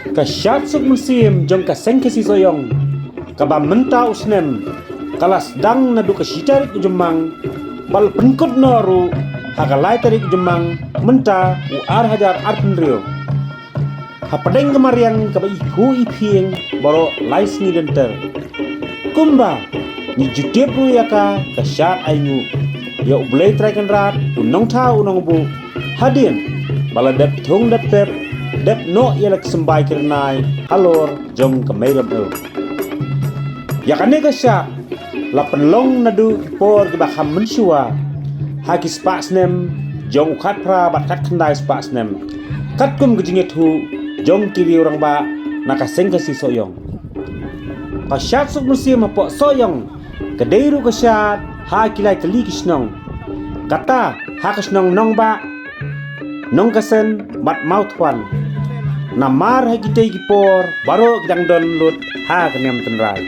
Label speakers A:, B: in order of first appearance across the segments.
A: Kasyat suk musim jong kaseng kasi soyong kaba menta usnem kalas dang nadu kasyitarik ujemang bal penkot noru hakalai tarik ujemang menta u ar hajar arpun rio hapadeng kemariang kaba iku ipieng baro lais ni denter kumba ni jutep ru yaka kasyat ayu ya ublay traikan rat unong ta unong bu hadin bala dep thong dep no yelak sembai kirnai halor jong kemeram ya kane kasya la penlong nadu por ke bakam mensua haki spasnem jong khat pra bat kat khandai spasnem kat kum gejinge thu jong kiri orang ba nakaseng kasi soyong kasyat suk musim apok soyong kedeiru kasyat haki lai kali kisnong kata hakisnong nong ba nong kasen bat mau tuan namar hagitay gipor baro gidang don lut ha kenyam tenrai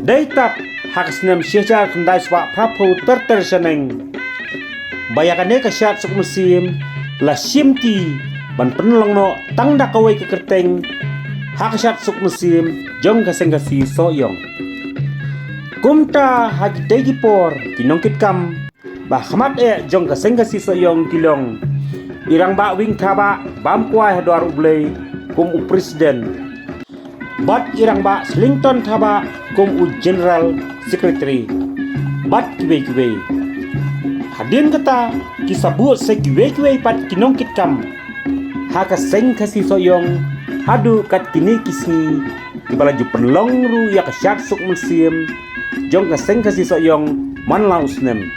A: daitat hakasnem syajar kendai swa prapu terter seneng bayakane kasyat suk musim la simti ban penlong no tang dakawai ke kerteng hakasyat suk musim jong kaseng kasi soyong kumta hagitay gipor kinongkit kam bah khamat jong kaseng kasi soyong kilong irang ba wing thaba bam kwai hadwar ublay kum u presiden bat irang ba slington thaba kum u general secretary bat kiwe hadin kata kisabut se kiwe pat kinongkit kam haka seng kasi soyong hadu kat kini kisi ibala ju penlong ru ya kasyat suk musim jong kaseng kasi soyong man lausnem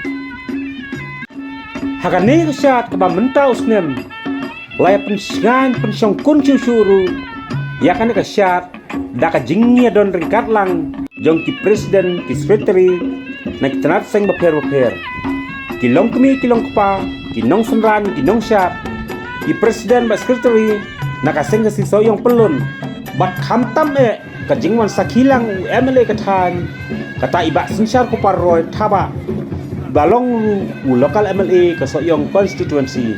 A: hakane kasyat kaba menta usnem laya pensingan pensyong kun syuru ya kane kasyat daka jingnya don ringkat lang jong ki presiden ki secretary na kitanat seng baper kilong kemi kilong kpa kinong senran kinong syat ki presiden ba secretary na kaseng kasi soyong pelun bat khamtam kajingwan sakilang MLA katan kata iba sensyar ko parroy thaba balong u lokal MLA ke soyong constituency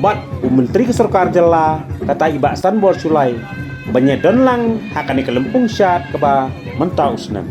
A: bat u menteri keserkar jela kata iba san bor sulai banyedon lang hakane kelempung syat keba mentau usnem